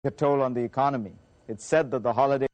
a toll on the economy. It's said that the holiday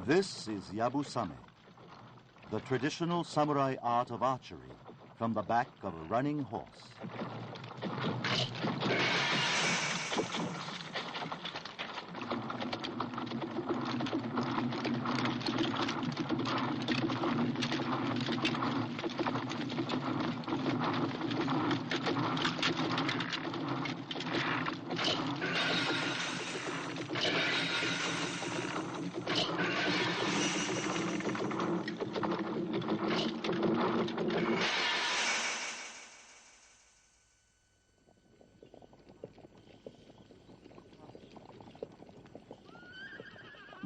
This is Yabusame, the traditional samurai art of archery from the back of a running horse.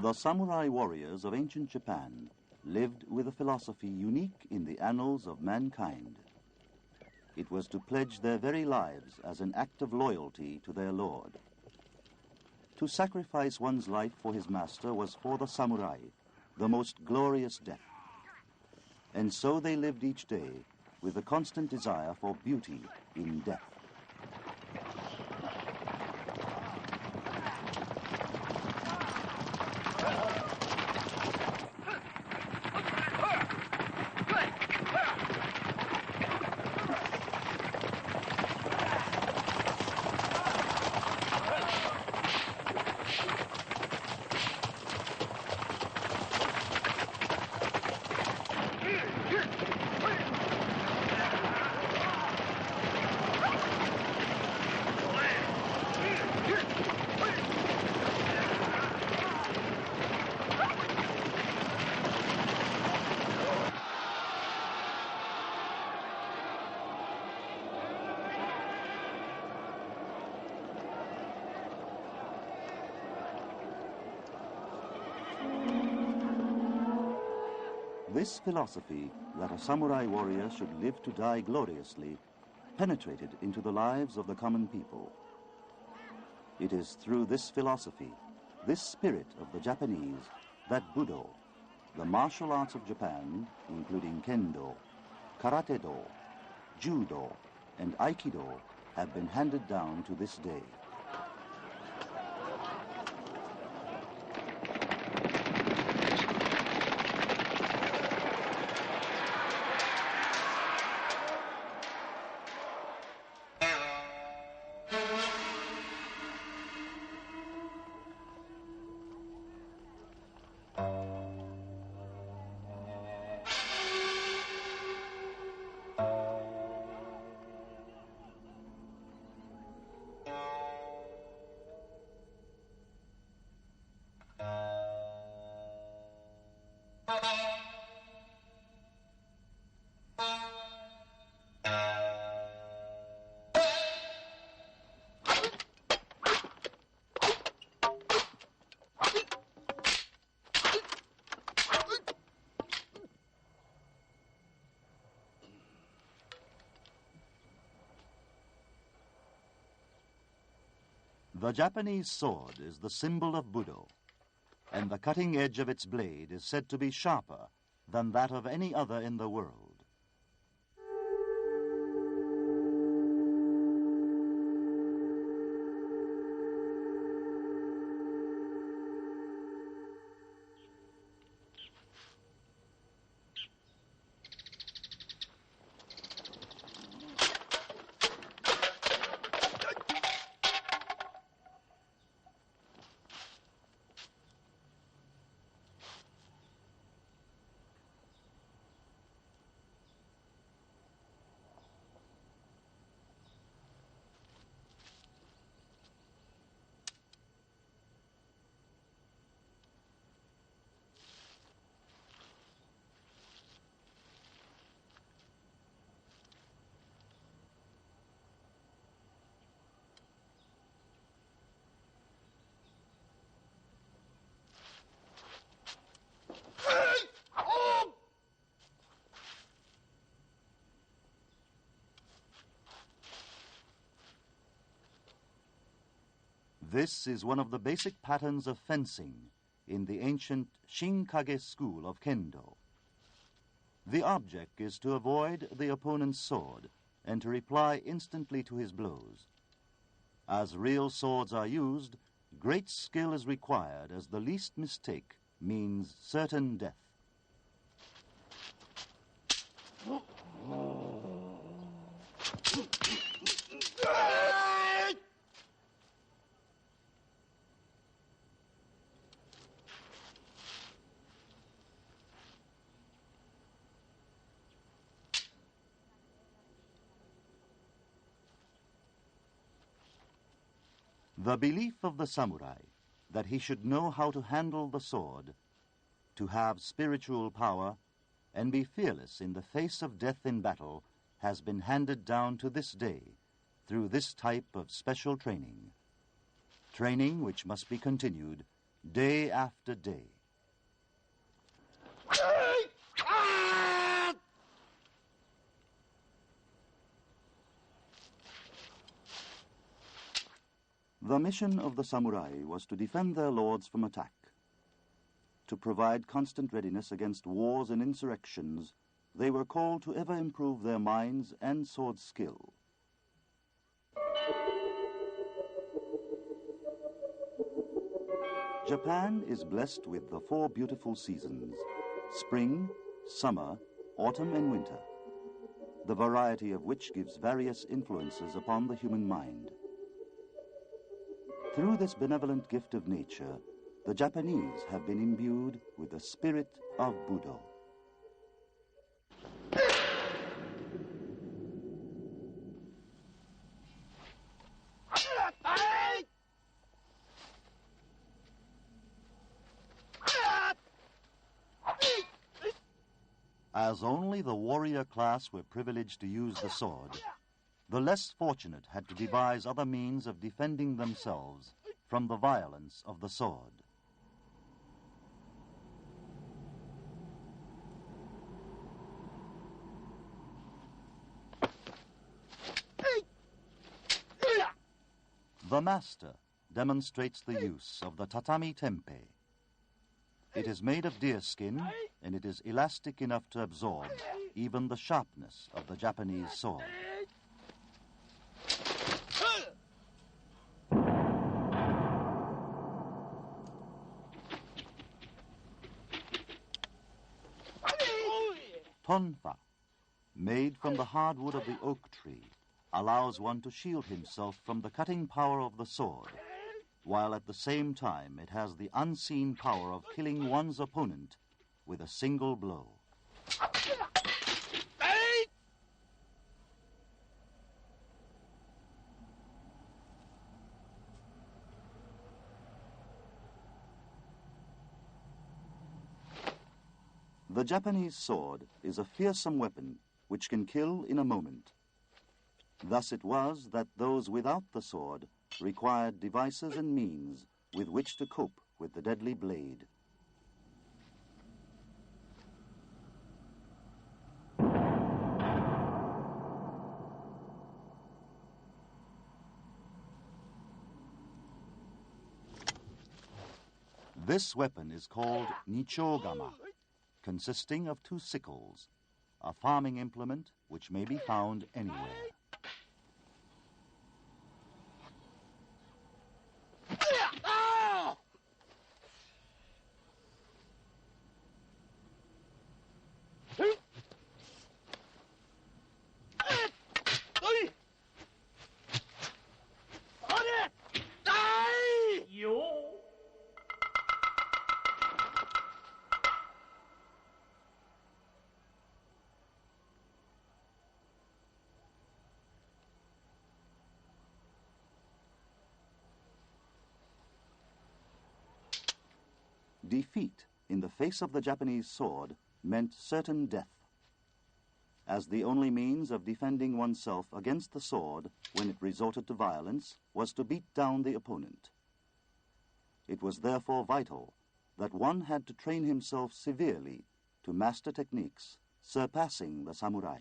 The samurai warriors of ancient Japan lived with a philosophy unique in the annals of mankind. It was to pledge their very lives as an act of loyalty to their lord. To sacrifice one's life for his master was for the samurai the most glorious death. And so they lived each day with a constant desire for beauty in death. This philosophy that a samurai warrior should live to die gloriously penetrated into the lives of the common people. It is through this philosophy, this spirit of the Japanese, that Budo, the martial arts of Japan, including Kendo, Karate-do, Judo, and Aikido, have been handed down to this day. The Japanese sword is the symbol of Budo, and the cutting edge of its blade is said to be sharper than that of any other in the world. This is one of the basic patterns of fencing in the ancient Shinkage school of Kendo. The object is to avoid the opponent's sword and to reply instantly to his blows. As real swords are used, great skill is required, as the least mistake means certain death. The belief of the samurai that he should know how to handle the sword, to have spiritual power, and be fearless in the face of death in battle has been handed down to this day through this type of special training. Training which must be continued day after day. The mission of the samurai was to defend their lords from attack, to provide constant readiness against wars and insurrections. They were called to ever improve their minds and sword skill. Japan is blessed with the 4 beautiful seasons: spring, summer, autumn, and winter, the variety of which gives various influences upon the human mind. Through this benevolent gift of nature, the Japanese have been imbued with the spirit of Budo. As only the warrior class were privileged to use the sword, the less fortunate had to devise other means of defending themselves from the violence of the sword. The master demonstrates the use of the tatami tempe. It is made of deer skin, and it is elastic enough to absorb even the sharpness of the Japanese sword. Tonfa, made from the hardwood of the oak tree, allows one to shield himself from the cutting power of the sword, while at the same time it has the unseen power of killing one's opponent with a single blow. The Japanese sword is a fearsome weapon which can kill in a moment. Thus it was that those without the sword required devices and means with which to cope with the deadly blade. This weapon is called nichogama, consisting of 2 sickles, a farming implement which may be found anywhere. Defeat in the face of the Japanese sword meant certain death. As the only means of defending oneself against the sword when it resorted to violence was to beat down the opponent. It was therefore vital that one had to train himself severely to master techniques surpassing the samurai.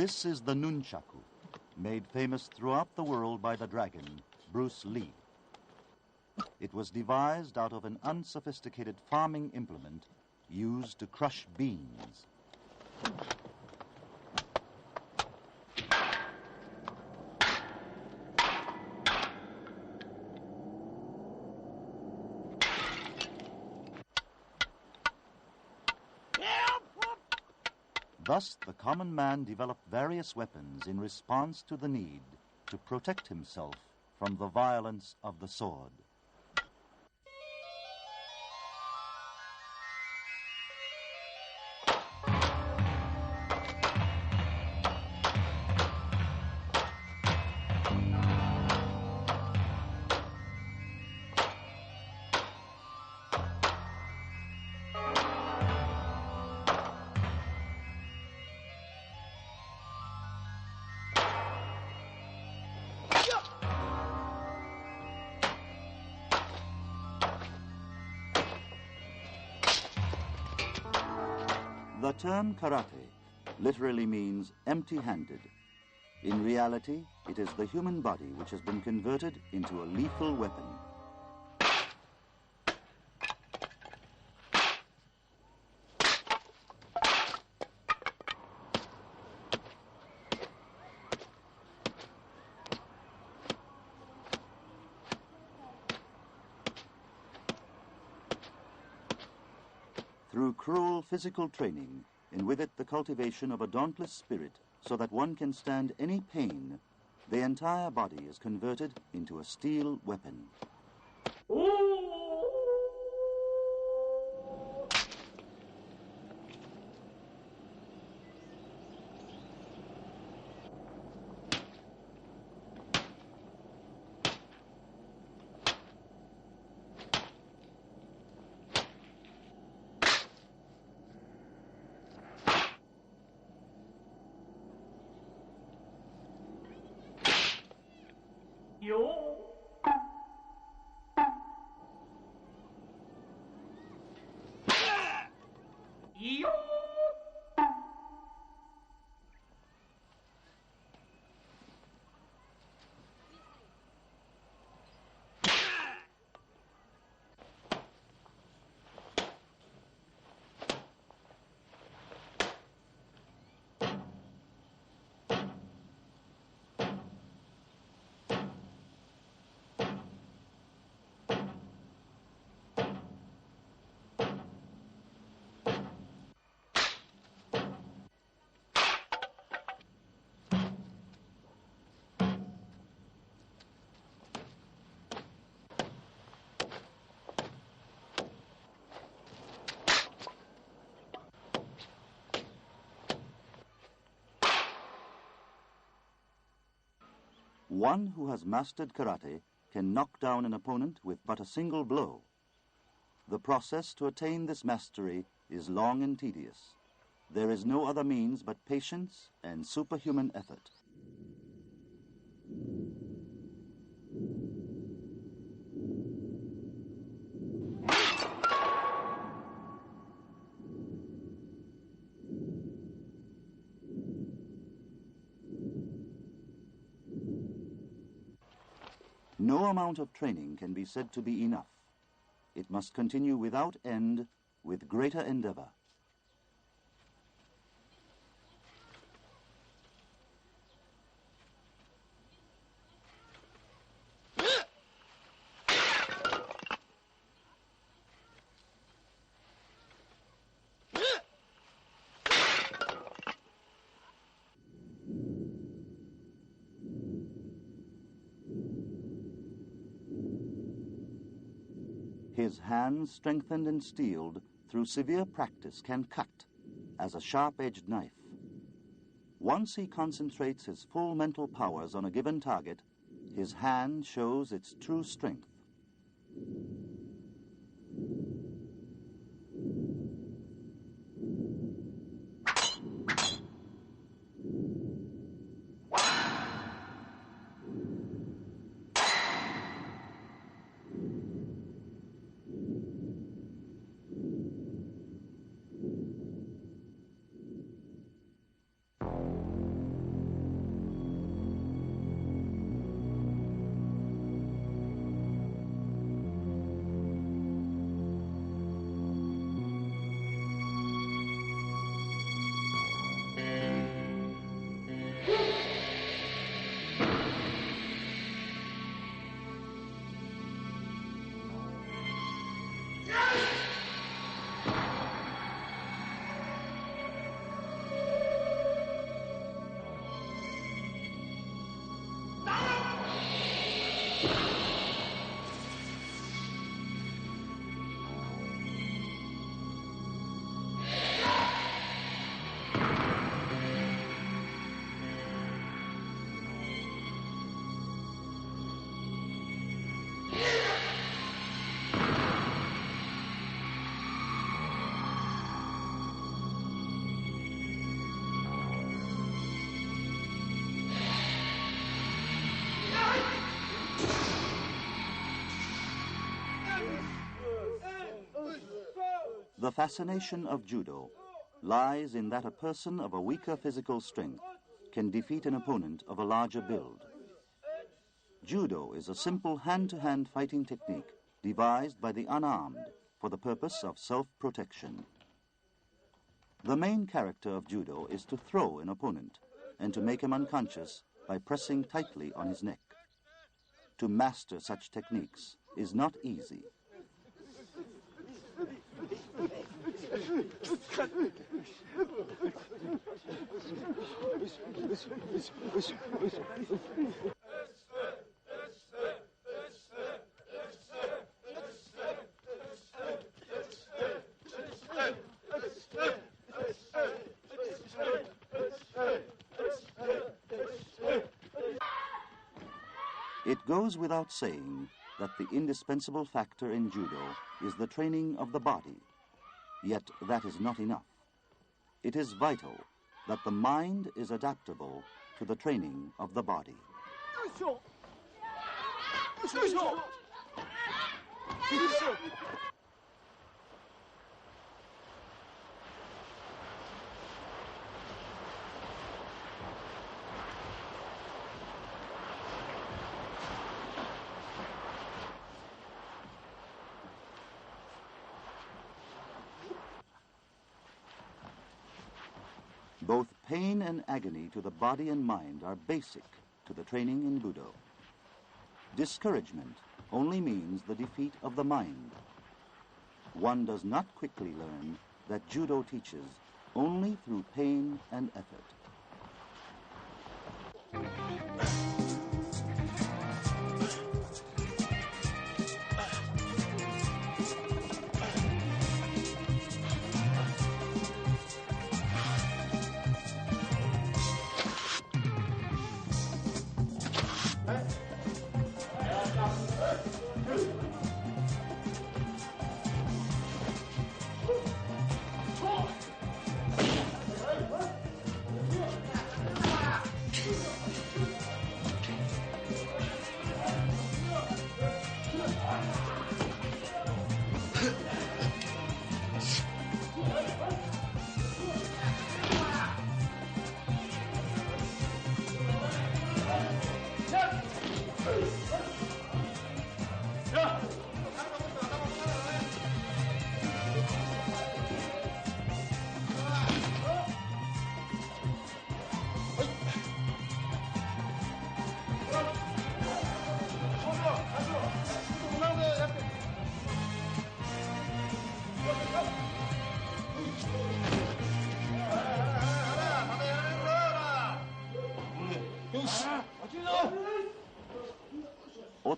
This is the nunchaku, made famous throughout the world by the dragon, Bruce Lee. It was devised out of an unsophisticated farming implement used to crush beans. Thus, the common man developed various weapons in response to the need to protect himself from the violence of the sword. The term karate literally means empty-handed. In reality, it is the human body which has been converted into a lethal weapon. Through cruel physical training, and with it the cultivation of a dauntless spirit so that one can stand any pain, the entire body is converted into a steel weapon. One who has mastered karate can knock down an opponent with but a single blow. The process to attain this mastery is long and tedious. There is no other means but patience and superhuman effort. No amount of training can be said to be enough. It must continue without end, with greater endeavor. His hands, strengthened and steeled through severe practice, can cut as a sharp-edged knife. Once he concentrates his full mental powers on a given target, his hand shows its true strength. The fascination of judo lies in that a person of a weaker physical strength can defeat an opponent of a larger build. Judo is a simple hand-to-hand fighting technique devised by the unarmed for the purpose of self-protection. The main character of judo is to throw an opponent and to make him unconscious by pressing tightly on his neck. To master such techniques is not easy. It goes without saying that the indispensable factor in judo is the training of the body. Yet that is not enough. It is vital that the mind is adaptable to the training of the body. Both pain and agony to the body and mind are basic to the training in Budo. Discouragement only means the defeat of the mind. One does not quickly learn that Judo teaches only through pain and effort.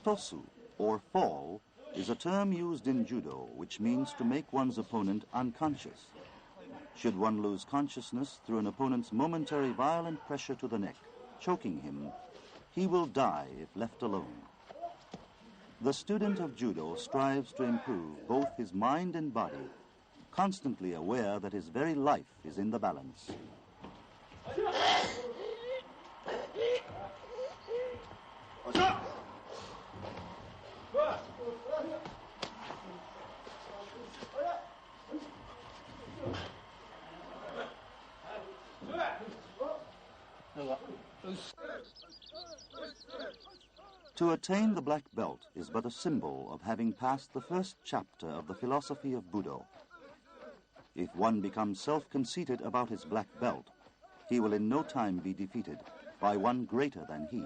Otosu, or fall, is a term used in judo which means to make one's opponent unconscious. Should one lose consciousness through an opponent's momentary violent pressure to the neck, choking him, he will die if left alone. The student of judo strives to improve both his mind and body, constantly aware that his very life is in the balance. To attain the black belt is but a symbol of having passed the first chapter of the philosophy of Budo. If one becomes self-conceited about his black belt, he will in no time be defeated by one greater than he.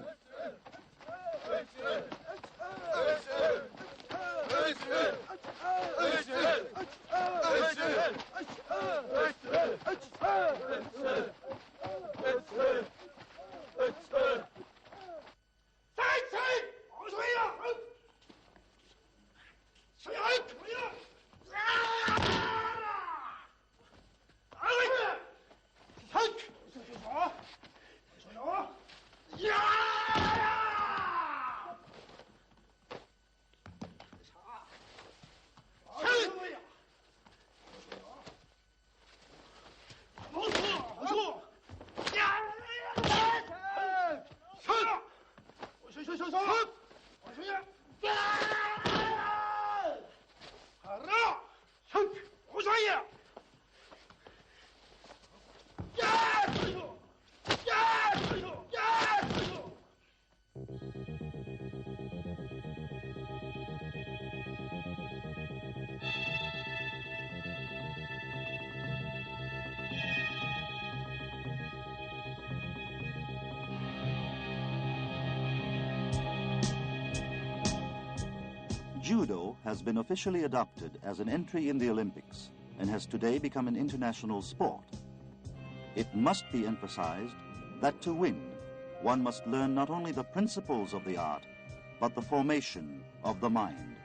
Judo has been officially adopted as an entry in the Olympics and has today become an international sport. It must be emphasized that to win, one must learn not only the principles of the art, but the formation of the mind.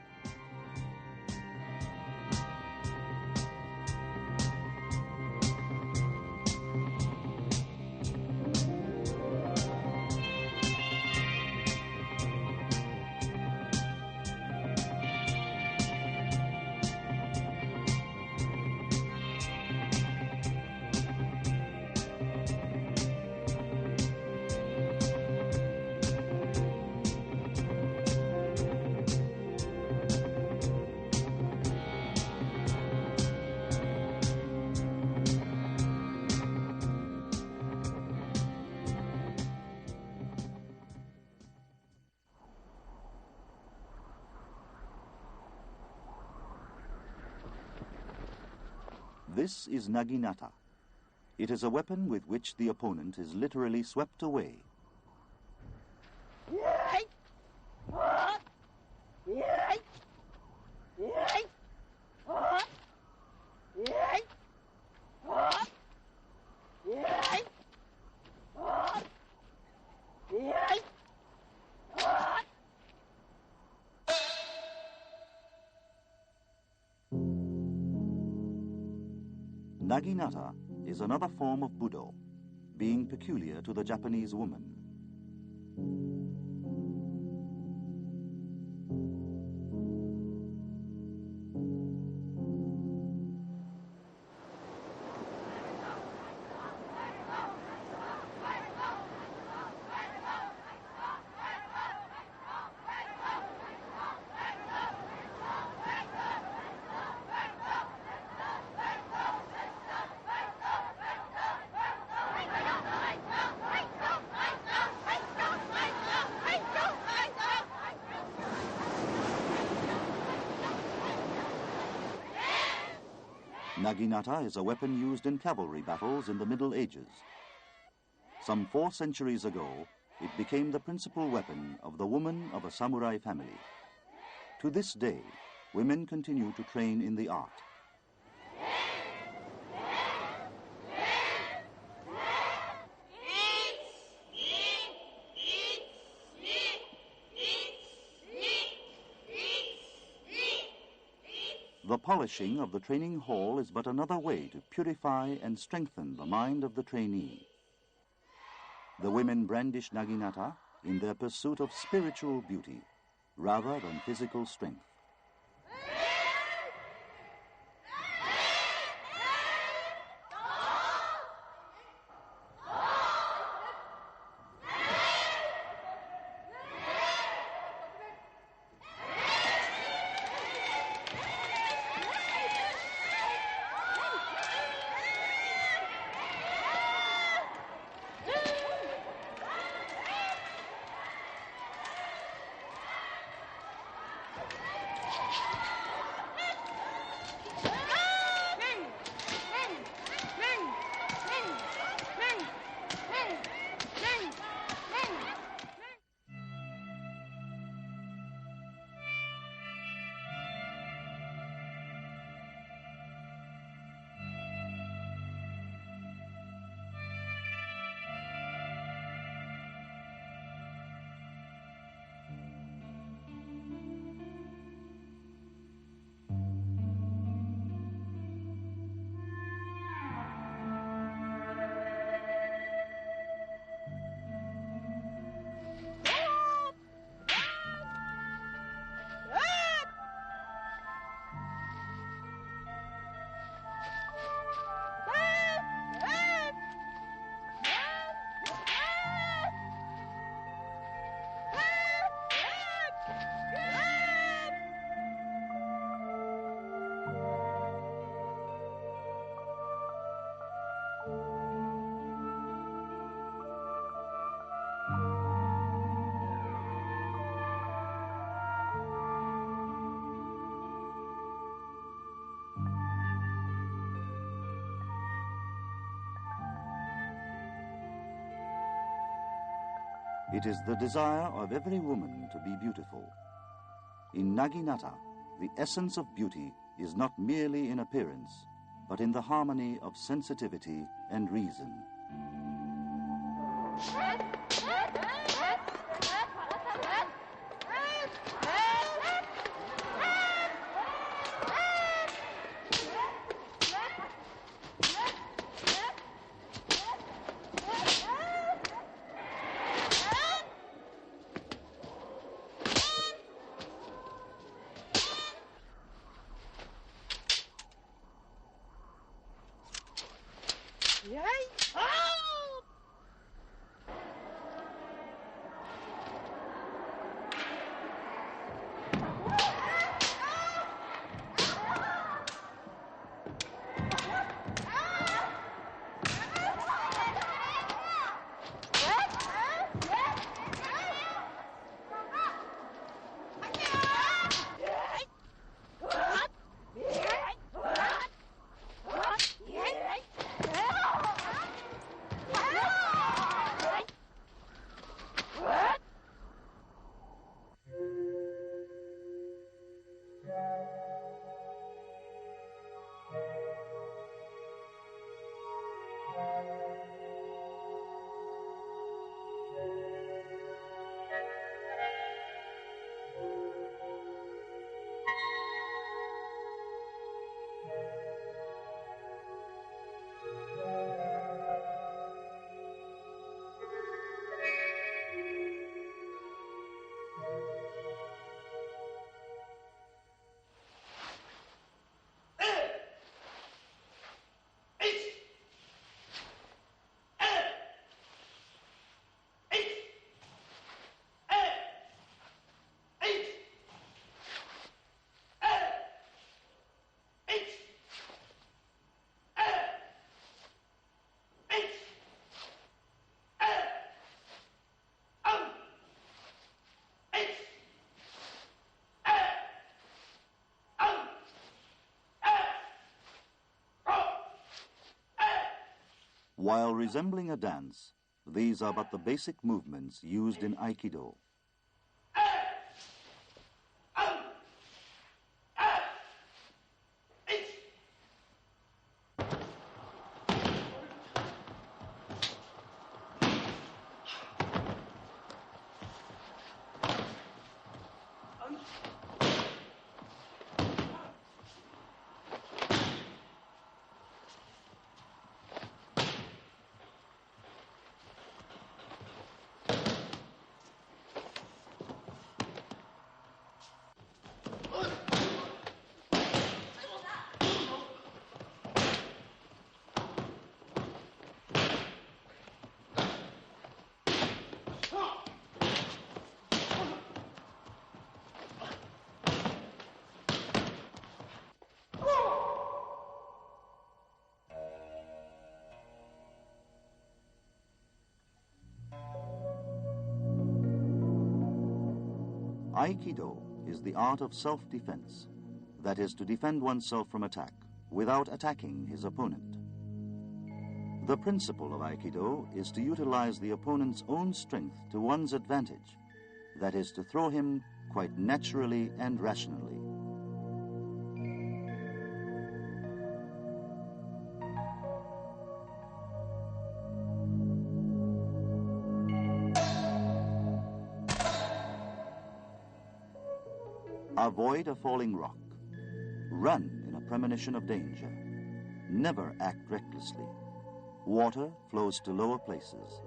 This is naginata. It is a weapon with which the opponent is literally swept away. Naginata is another form of Budo, being peculiar to the Japanese woman. Naginata is a weapon used in cavalry battles in the Middle Ages. Some 4 centuries ago, it became the principal weapon of the woman of a samurai family. To this day, women continue to train in the art. The polishing of the training hall is but another way to purify and strengthen the mind of the trainee. The women brandish naginata in their pursuit of spiritual beauty rather than physical strength. It is the desire of every woman to be beautiful. In Naginata, the essence of beauty is not merely in appearance, but in the harmony of sensitivity and reason. While resembling a dance, these are but the basic movements used in Aikido. Aikido is the art of self-defense, that is, to defend oneself from attack without attacking his opponent. The principle of Aikido is to utilize the opponent's own strength to one's advantage, that is, to throw him quite naturally and rationally. Avoid a falling rock. Run in a premonition of danger. Never act recklessly. Water flows to lower places.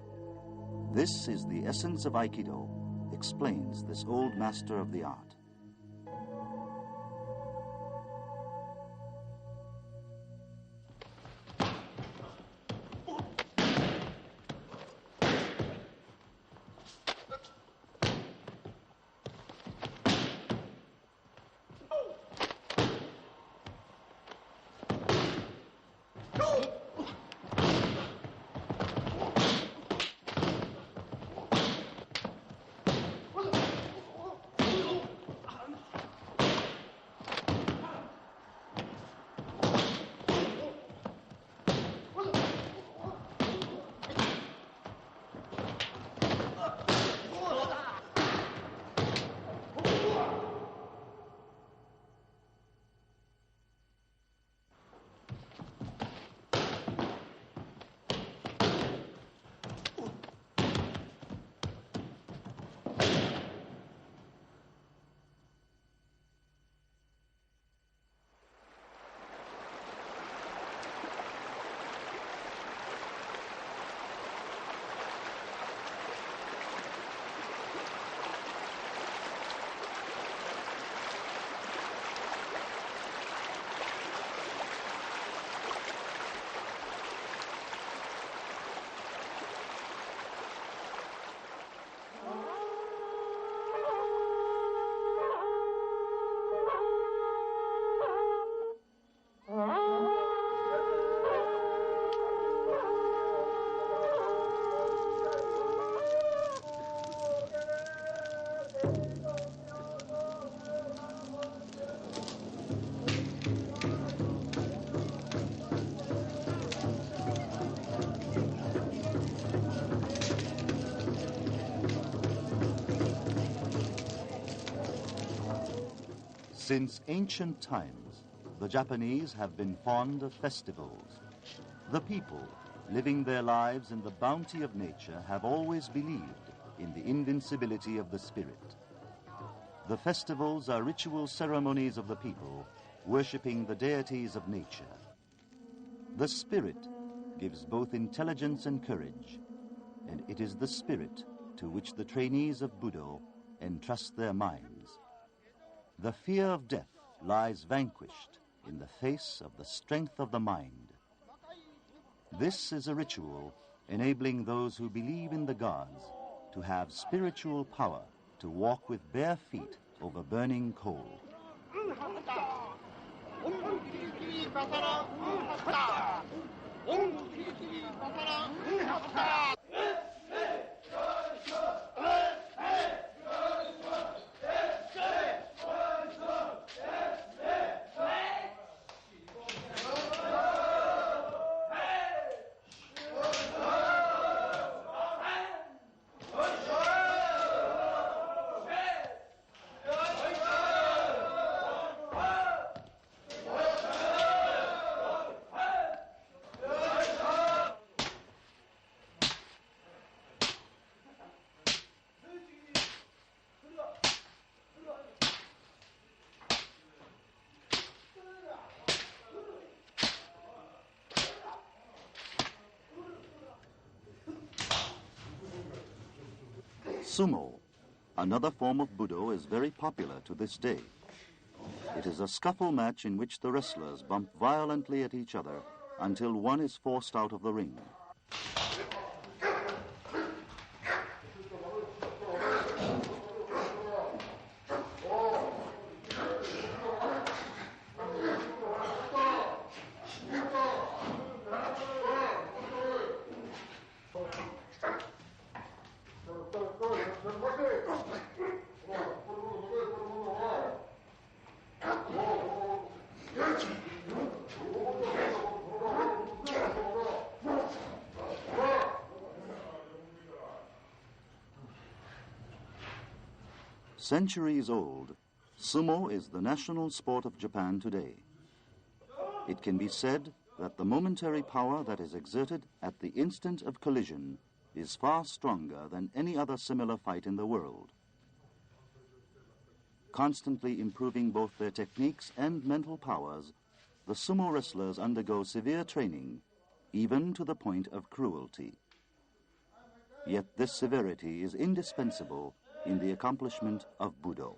This is the essence of Aikido, explains this old master of the art. Since ancient times, the Japanese have been fond of festivals. The people, living their lives in the bounty of nature, have always believed in the invincibility of the spirit. The festivals are ritual ceremonies of the people, worshipping the deities of nature. The spirit gives both intelligence and courage, and it is the spirit to which the trainees of Budo entrust their minds. The fear of death lies vanquished in the face of the strength of the mind. This is a ritual enabling those who believe in the gods to have spiritual power to walk with bare feet over burning coal. Sumo, another form of Budo, is very popular to this day. It is a scuffle match in which the wrestlers bump violently at each other until one is forced out of the ring. Centuries old, sumo is the national sport of Japan today. It can be said that the momentary power that is exerted at the instant of collision is far stronger than any other similar fight in the world. Constantly improving both their techniques and mental powers, the sumo wrestlers undergo severe training, even to the point of cruelty. Yet this severity is indispensable in the accomplishment of Budo.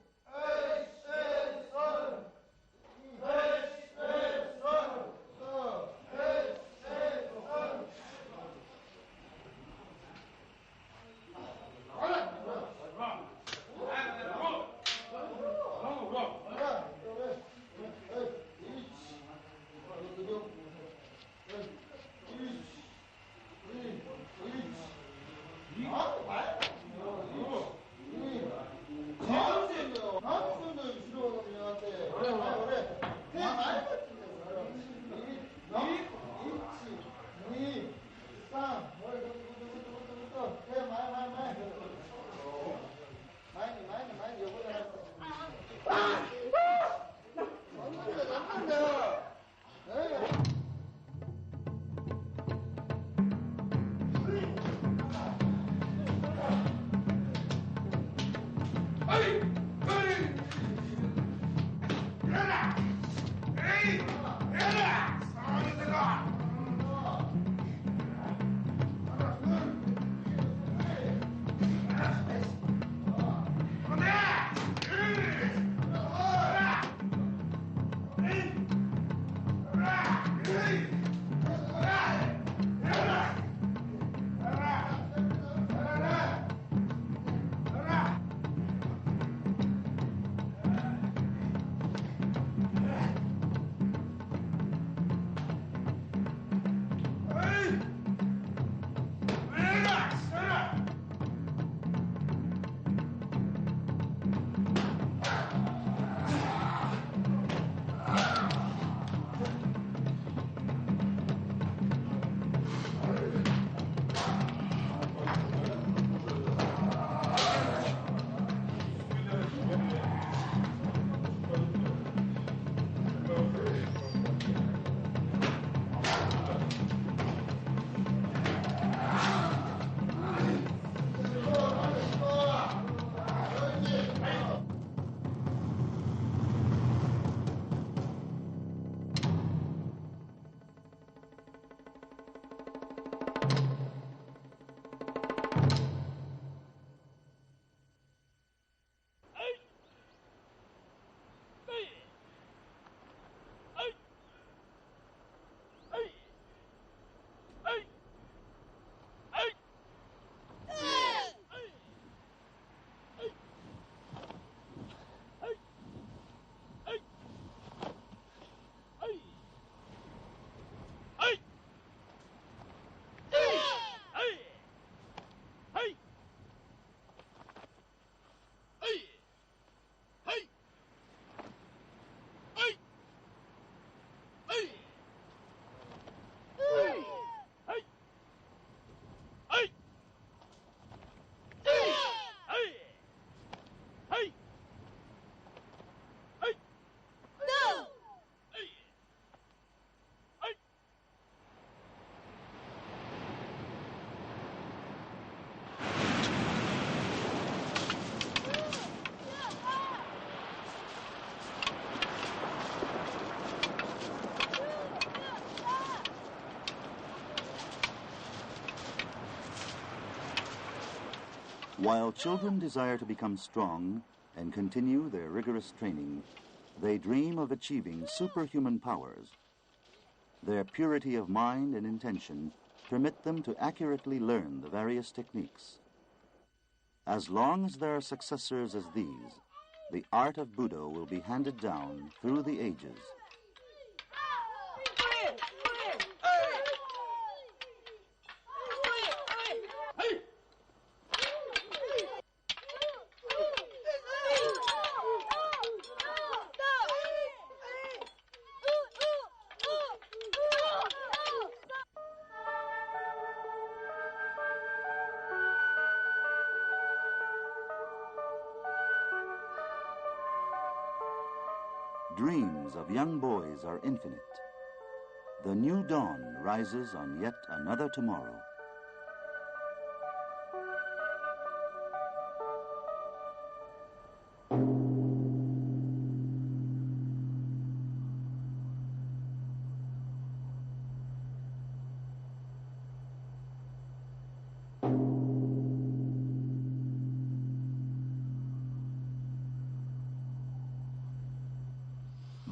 While children desire to become strong and continue their rigorous training, they dream of achieving superhuman powers. Their purity of mind and intention permit them to accurately learn the various techniques. As long as there are successors as these, the art of Budo will be handed down through the ages. Dreams of young boys are infinite. The new dawn rises on yet another tomorrow.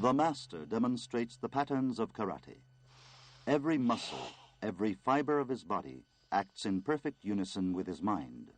The master demonstrates the patterns of karate. Every muscle, every fiber of his body acts in perfect unison with his mind.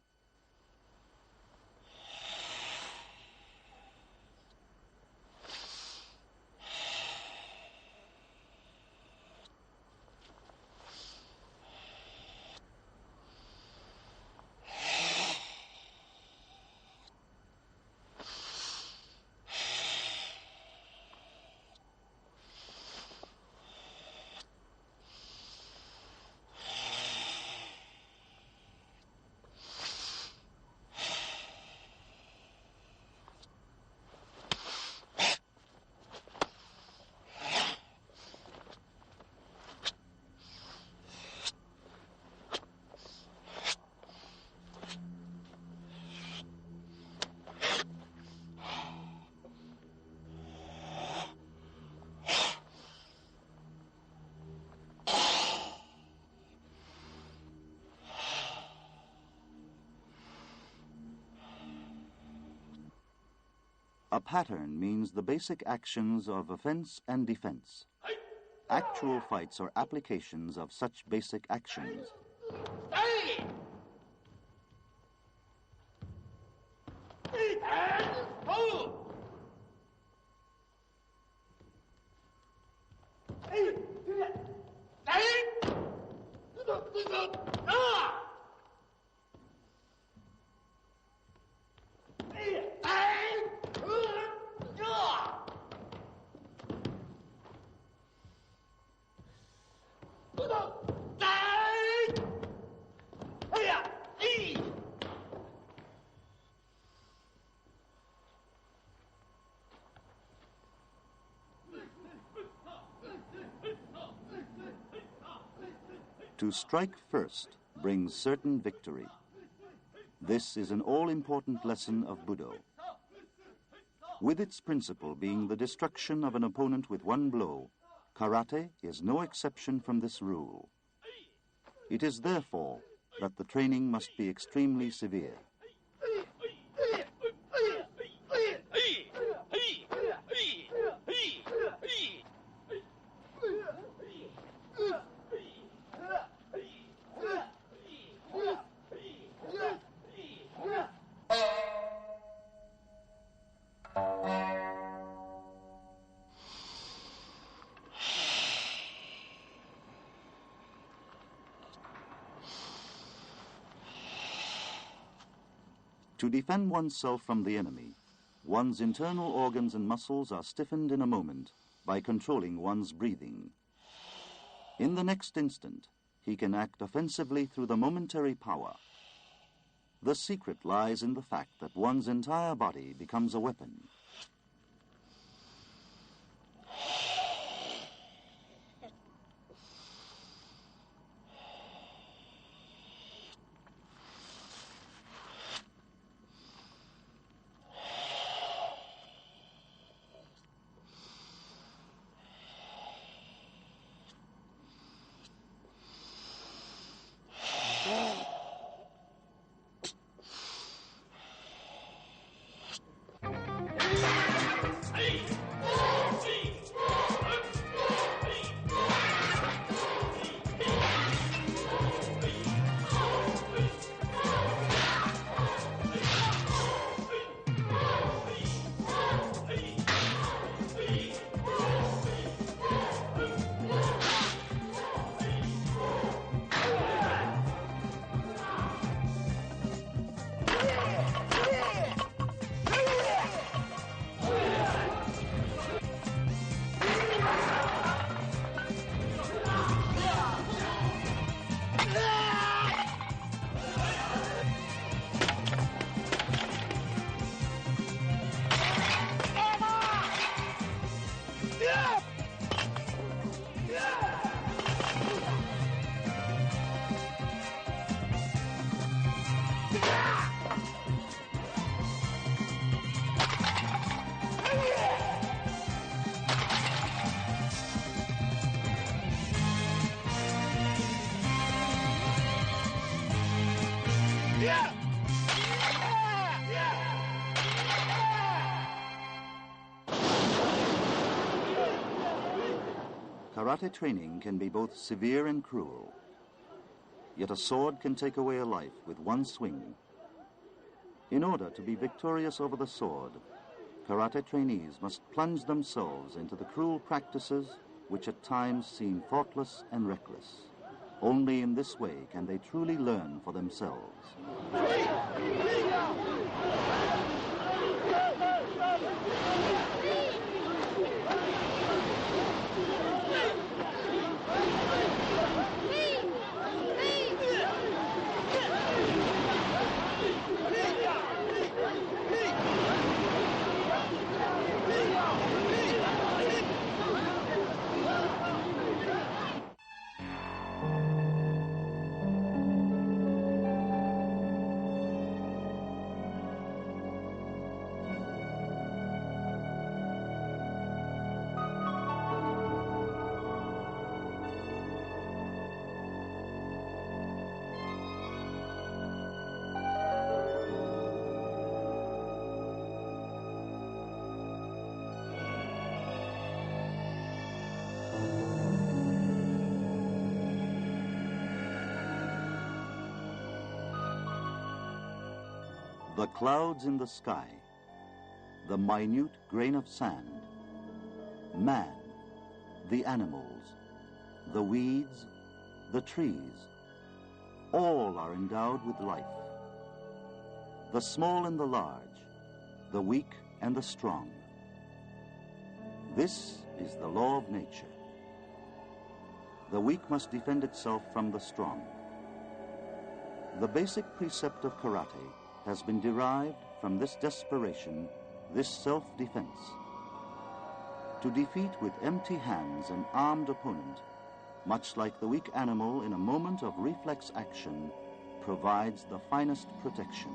A pattern means the basic actions of offense and defense. Actual fights are applications of such basic actions. To strike first brings certain victory. This is an all-important lesson of Budo. With its principle being the destruction of an opponent with one blow, karate is no exception from this rule. It is therefore that the training must be extremely severe. To defend oneself from the enemy, one's internal organs and muscles are stiffened in a moment by controlling one's breathing. In the next instant, he can act offensively through the momentary power. The secret lies in the fact that one's entire body becomes a weapon. Karate training can be both severe and cruel. Yet a sword can take away a life with one swing. In order to be victorious over the sword, karate trainees must plunge themselves into the cruel practices which at times seem thoughtless and reckless. Only in this way can they truly learn for themselves. The clouds in the sky, the minute grain of sand, man, the animals, the weeds, the trees, all are endowed with life. The small and the large, the weak and the strong. This is the law of nature. The weak must defend itself from the strong. The basic precept of karate has been derived from this desperation, this self-defense. To defeat with empty hands an armed opponent, much like the weak animal in a moment of reflex action, provides the finest protection.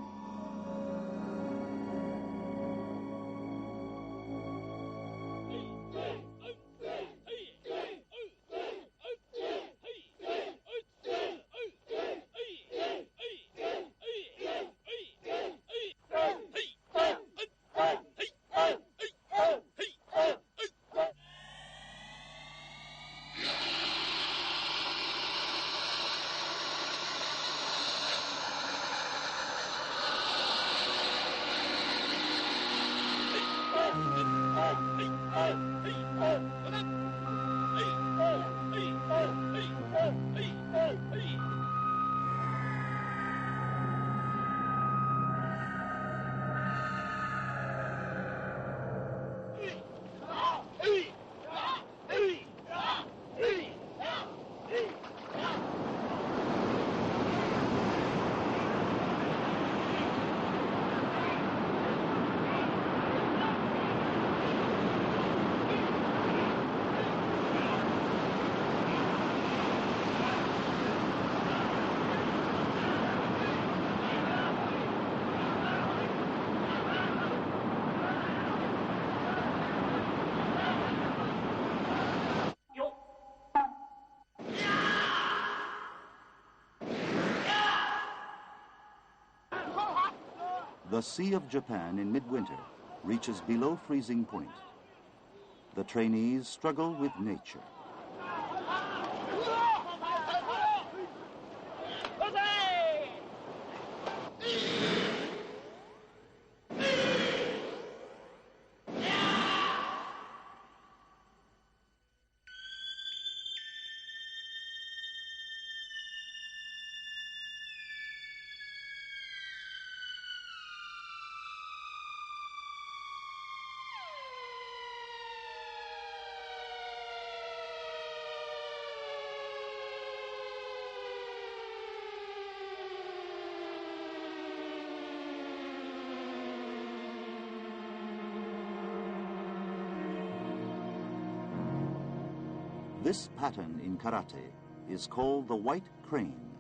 The Sea of Japan in midwinter reaches below freezing point. The trainees struggle with nature. This pattern in karate is called the white crane,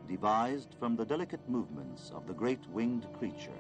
devised from the delicate movements of the great winged creature.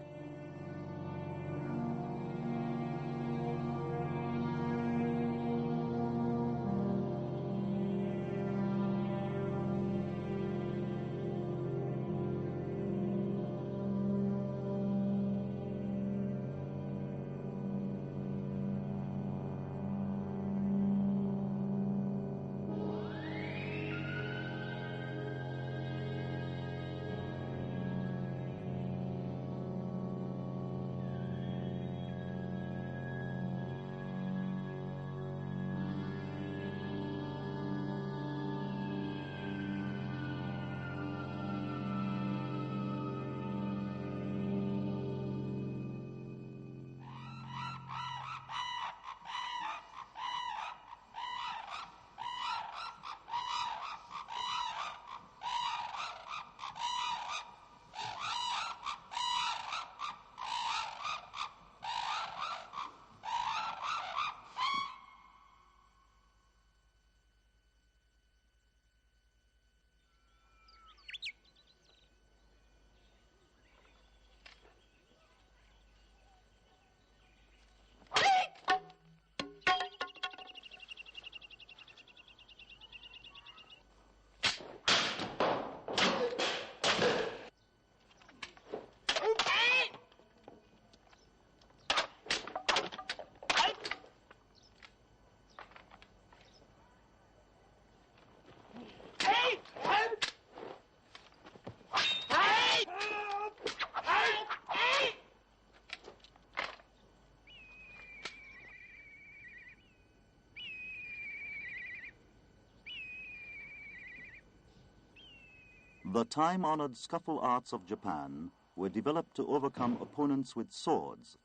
The time-honored scuffle arts of Japan were developed to overcome opponents with swords.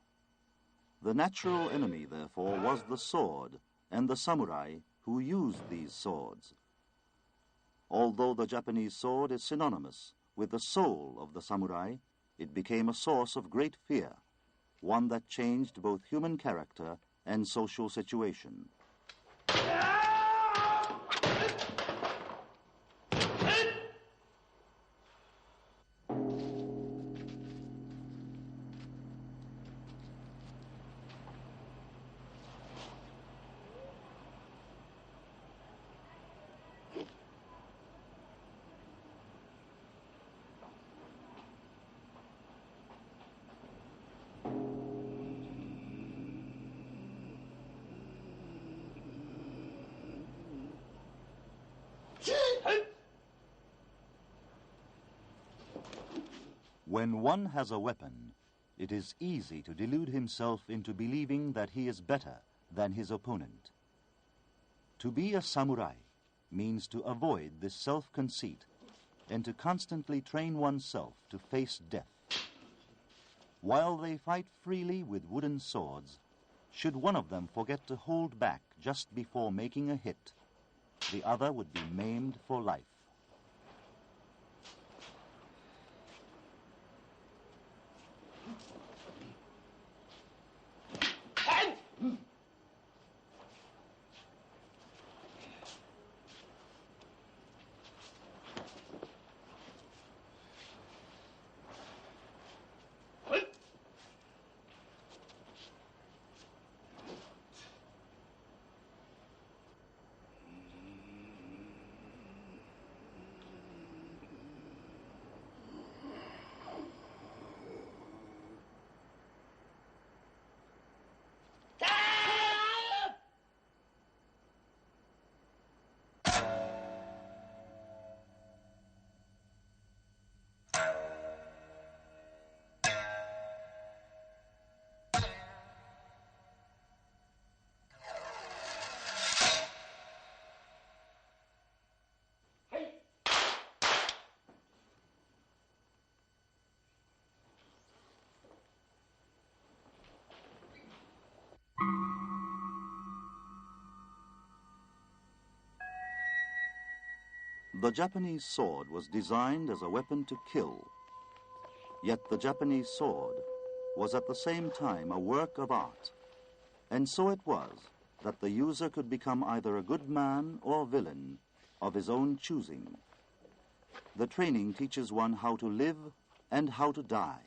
The natural enemy, therefore, was the sword and the samurai who used these swords. Although the Japanese sword is synonymous with the soul of the samurai, it became a source of great fear, one that changed both human character and social situation. When one has a weapon, it is easy to delude himself into believing that he is better than his opponent. To be a samurai means to avoid this self-conceit and to constantly train oneself to face death. While they fight freely with wooden swords, should one of them forget to hold back just before making a hit, the other would be maimed for life. The Japanese sword was designed as a weapon to kill. Yet the Japanese sword was at the same time a work of art. And so it was that the user could become either a good man or villain of his own choosing. The training teaches one how to live and how to die.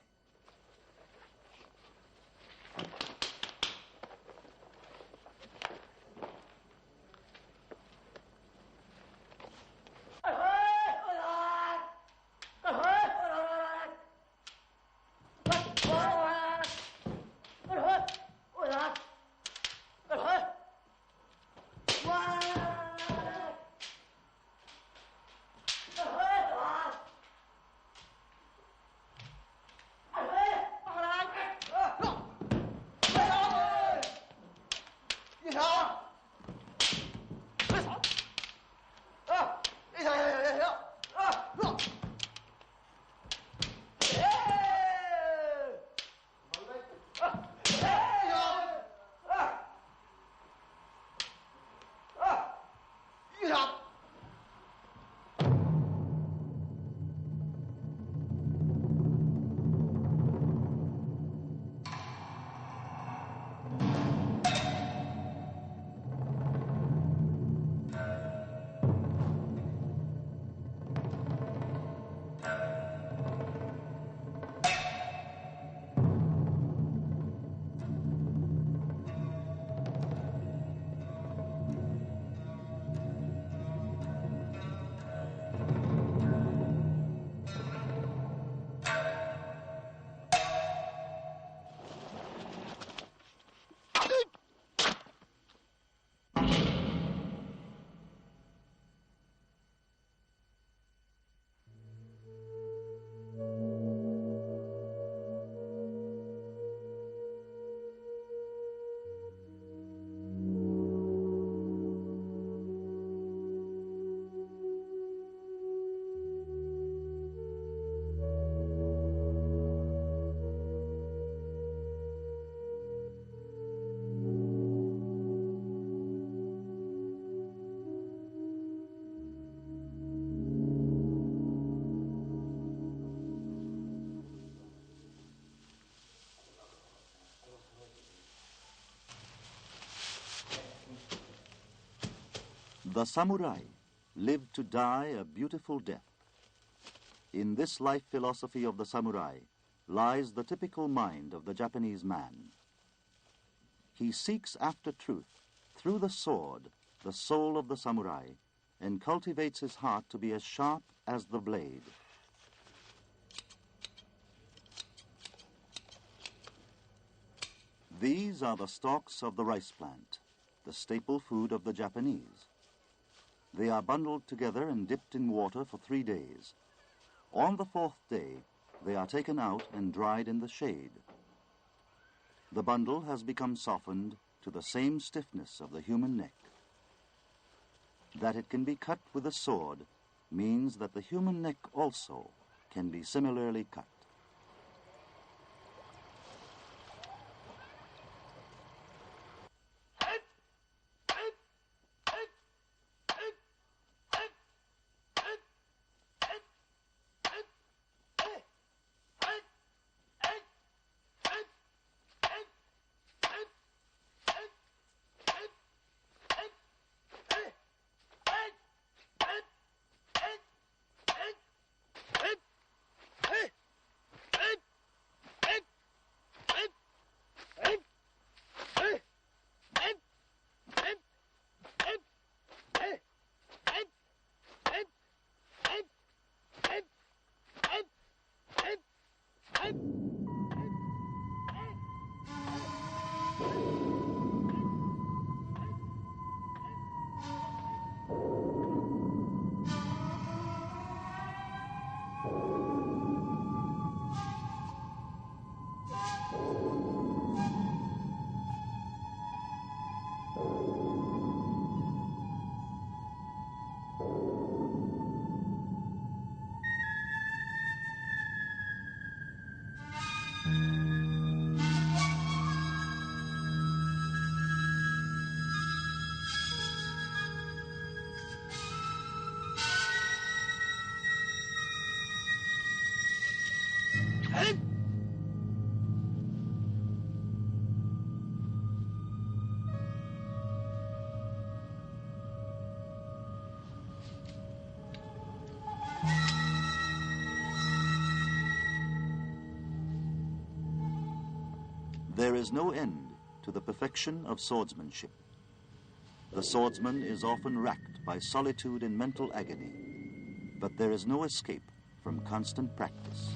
The samurai lived to die a beautiful death. In this life philosophy of the samurai lies the typical mind of the Japanese man. He seeks after truth through the sword, the soul of the samurai, and cultivates his heart to be as sharp as the blade. These are the stalks of the rice plant, the staple food of the Japanese. They are bundled together and dipped in water for 3 days. On the 4th day, they are taken out and dried in the shade. The bundle has become softened to the same stiffness of the human neck. That it can be cut with a sword means that the human neck also can be similarly cut. There is no end to the perfection of swordsmanship. The swordsman is often racked by solitude and mental agony, but there is no escape from constant practice.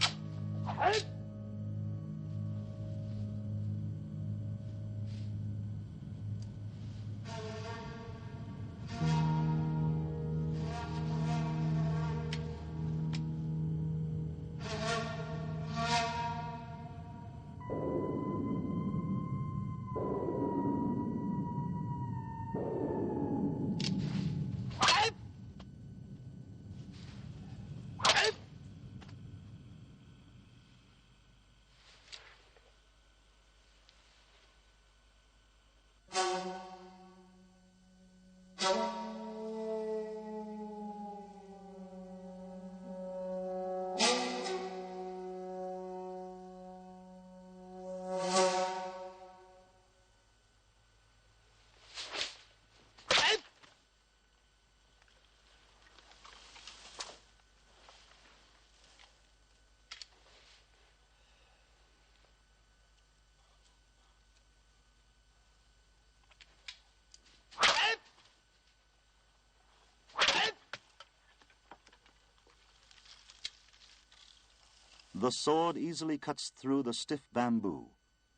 The sword easily cuts through the stiff bamboo,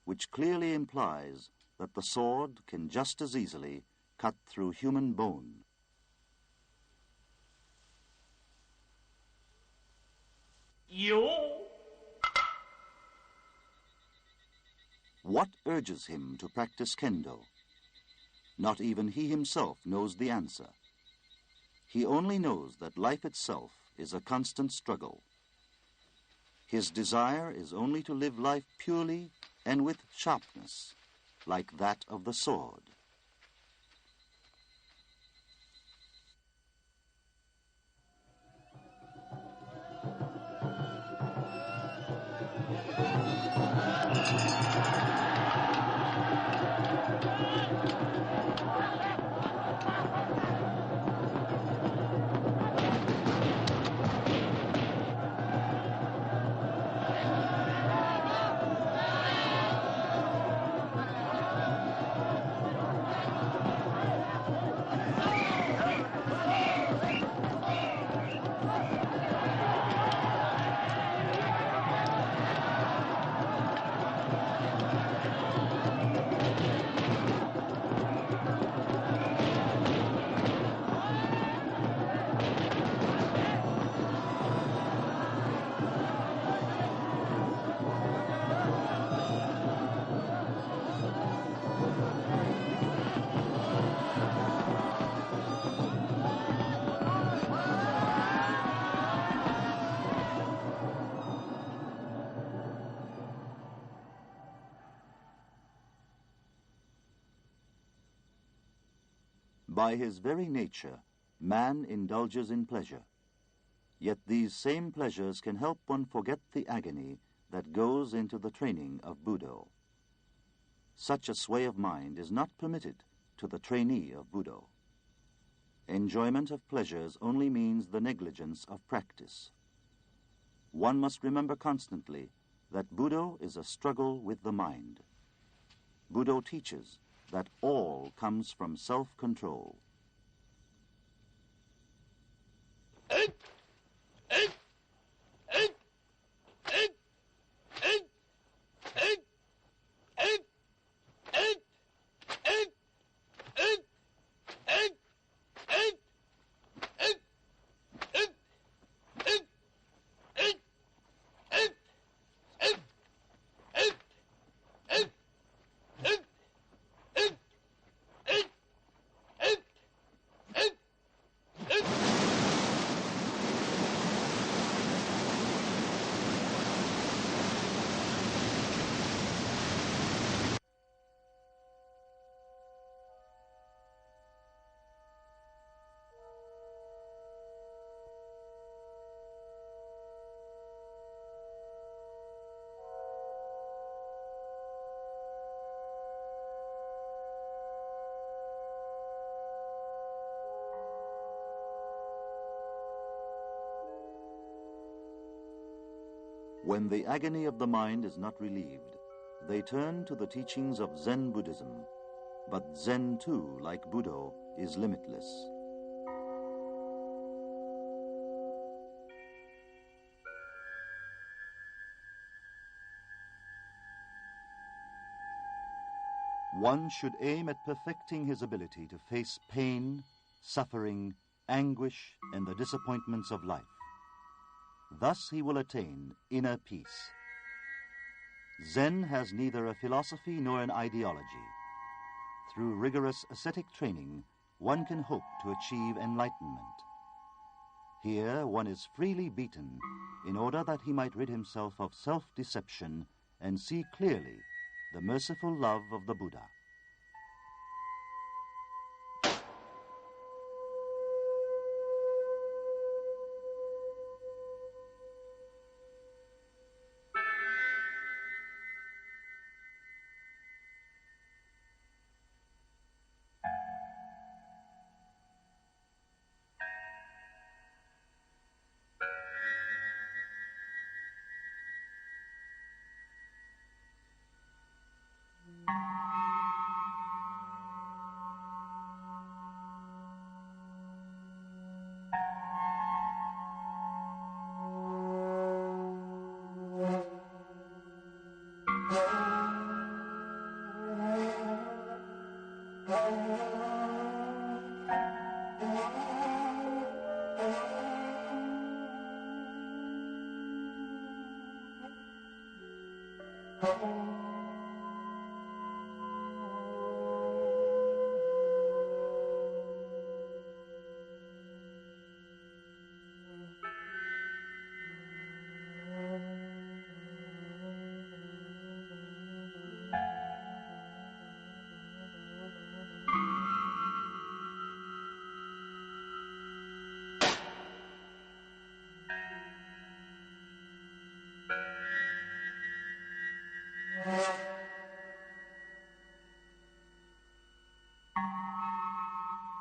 which clearly implies that the sword can just as easily cut through human bone. What urges him to practice kendo? Not even he himself knows the answer. He only knows that life itself is a constant struggle. His desire is only to live life purely and with sharpness, like that of the sword. By his very nature, man indulges in pleasure. Yet these same pleasures can help one forget the agony that goes into the training of Budo. Such a sway of mind is not permitted to the trainee of Budo. Enjoyment of pleasures only means the negligence of practice. One must remember constantly that Budo is a struggle with the mind. Budo teaches that all comes from self-control. When the agony of the mind is not relieved, they turn to the teachings of Zen Buddhism. But Zen, too, like Budo, is limitless. One should aim at perfecting his ability to face pain, suffering, anguish, and the disappointments of life. Thus he will attain inner peace. Zen has neither a philosophy nor an ideology. Through rigorous ascetic training, one can hope to achieve enlightenment. Here one is freely beaten in order that he might rid himself of self-deception and see clearly the merciful love of the Buddha.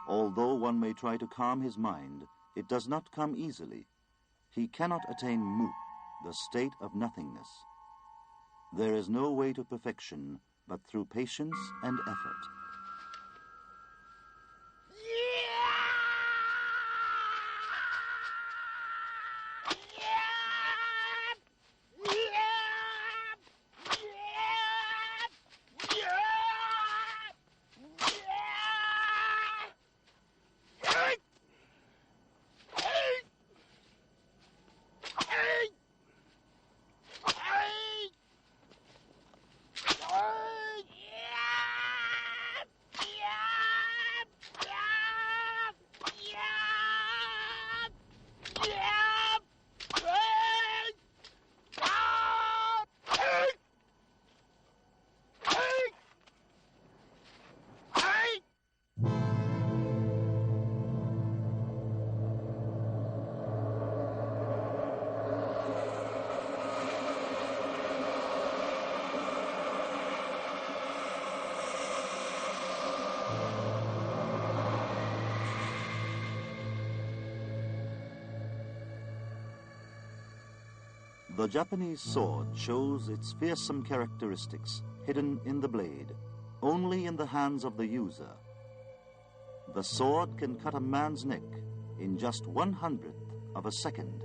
Although one may try to calm his mind, it does not come easily. He cannot attain mu, the state of nothingness. There is no way to perfection but through patience and effort. The Japanese sword shows its fearsome characteristics hidden in the blade, only in the hands of the user. The sword can cut a man's neck in just 1/100th of a second.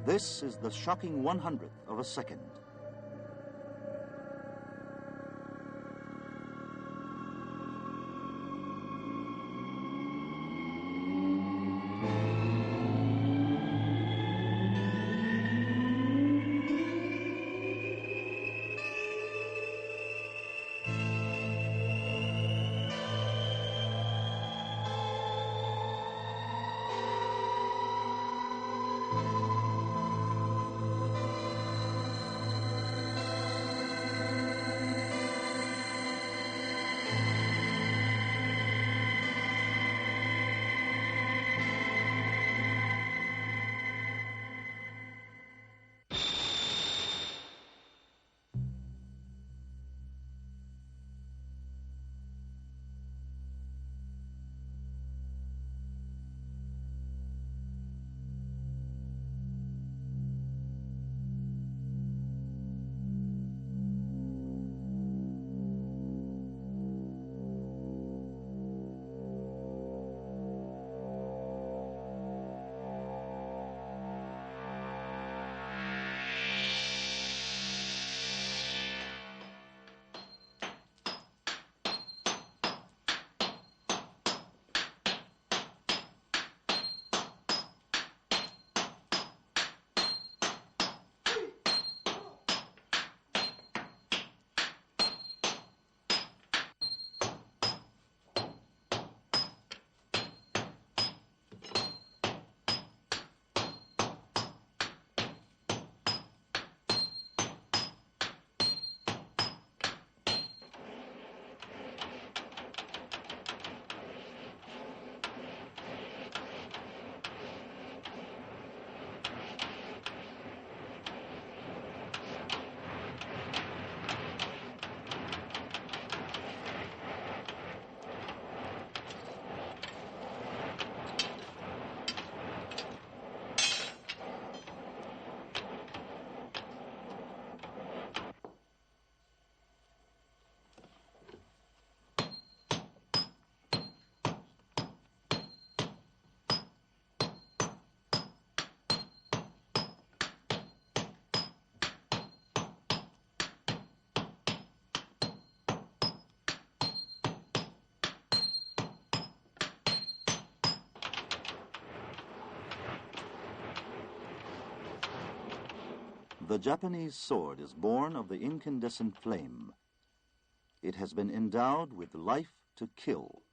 This is the shocking 1/100th of a second. The Japanese sword is born of the incandescent flame. It has been endowed with life to kill.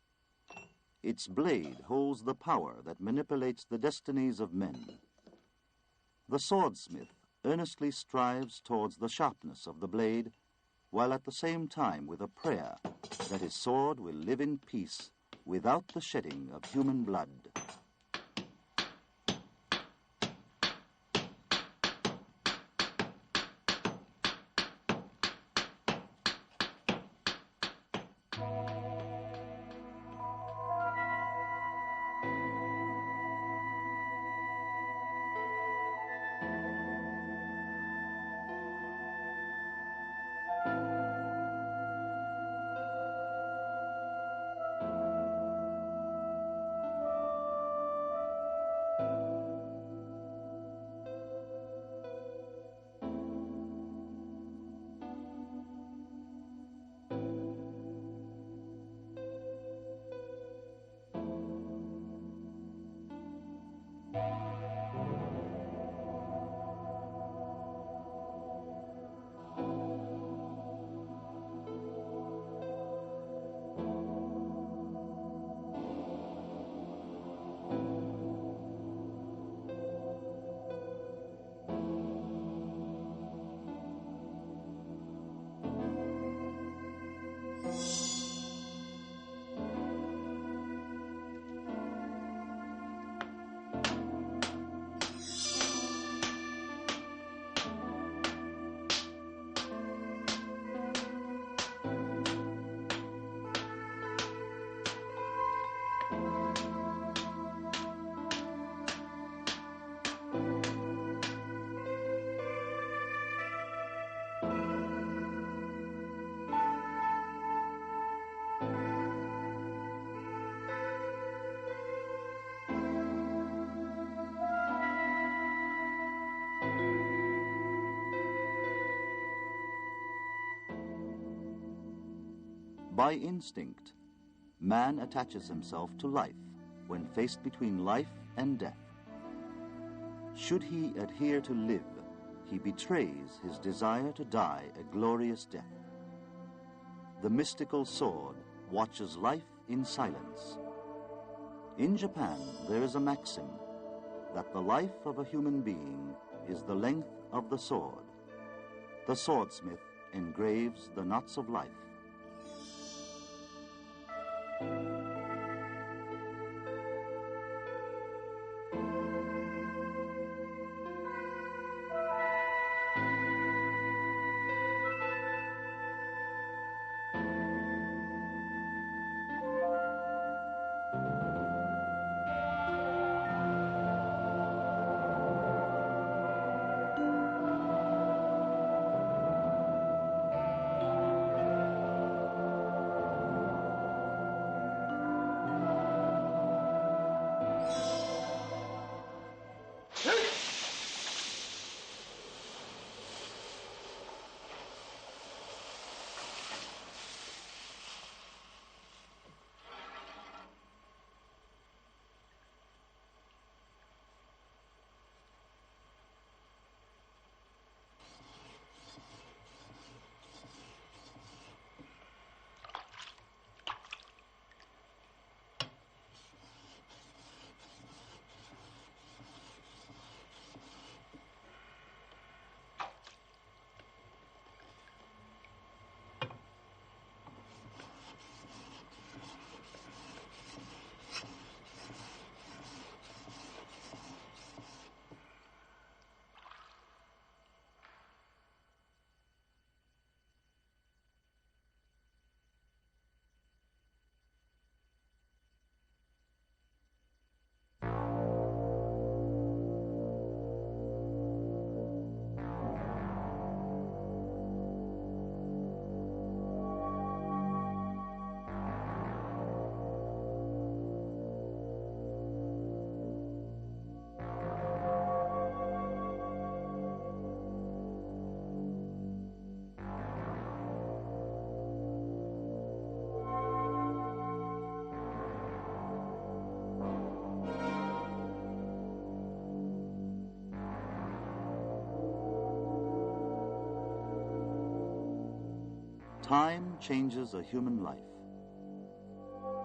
Its blade holds the power that manipulates the destinies of men. The swordsmith earnestly strives towards the sharpness of the blade, while at the same time with a prayer that his sword will live in peace without the shedding of human blood. By instinct, man attaches himself to life when faced between life and death. Should he adhere to live, he betrays his desire to die a glorious death. The mystical sword watches life in silence. In Japan, there is a maxim that the life of a human being is the length of the sword. The swordsmith engraves the knots of life. Time changes a human life.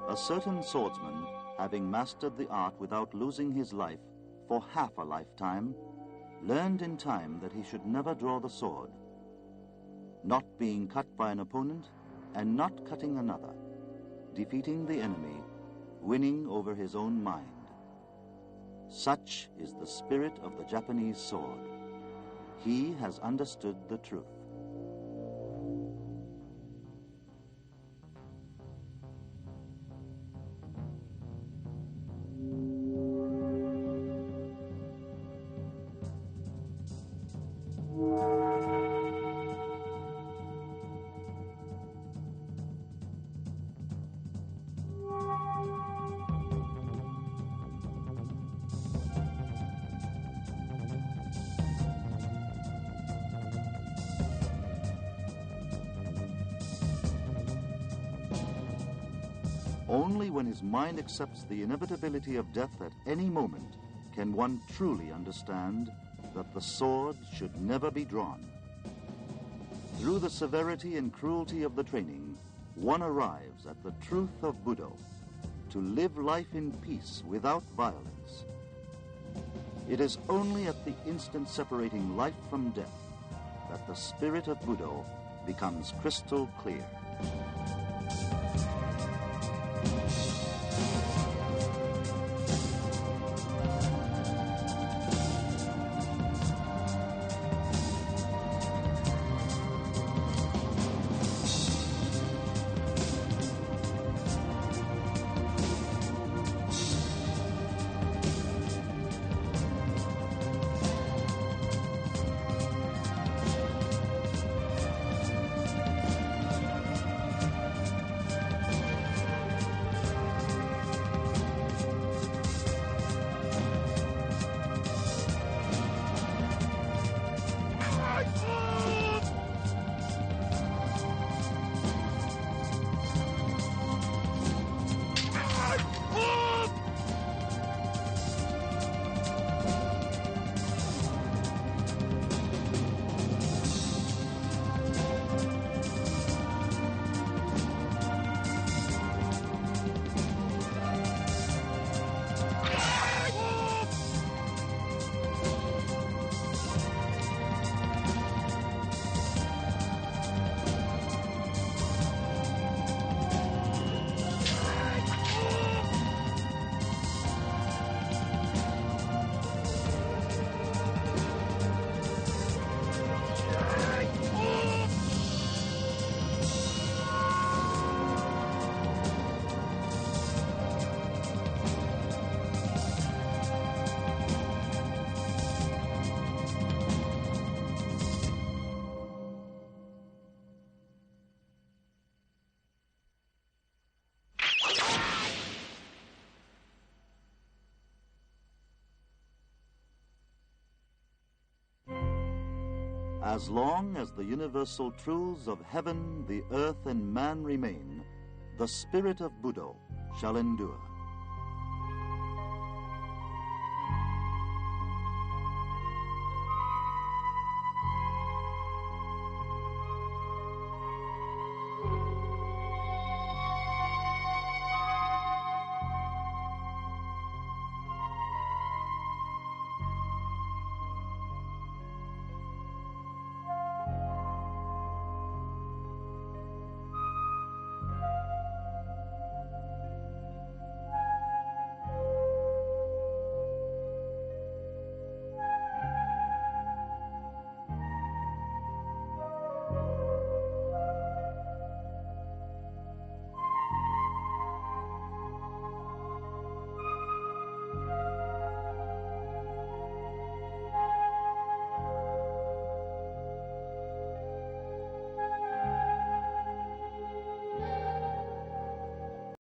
A certain swordsman, having mastered the art without losing his life for half a lifetime, learned in time that he should never draw the sword, not being cut by an opponent and not cutting another, defeating the enemy, winning over his own mind. Such is the spirit of the Japanese sword. He has understood the truth. Only when his mind accepts the inevitability of death at any moment can one truly understand that the sword should never be drawn. Through the severity and cruelty of the training, one arrives at the truth of Budo, to live life in peace without violence. It is only at the instant separating life from death that the spirit of Budo becomes crystal clear. As long as the universal truths of heaven, the earth, and man remain, the spirit of Budo shall endure.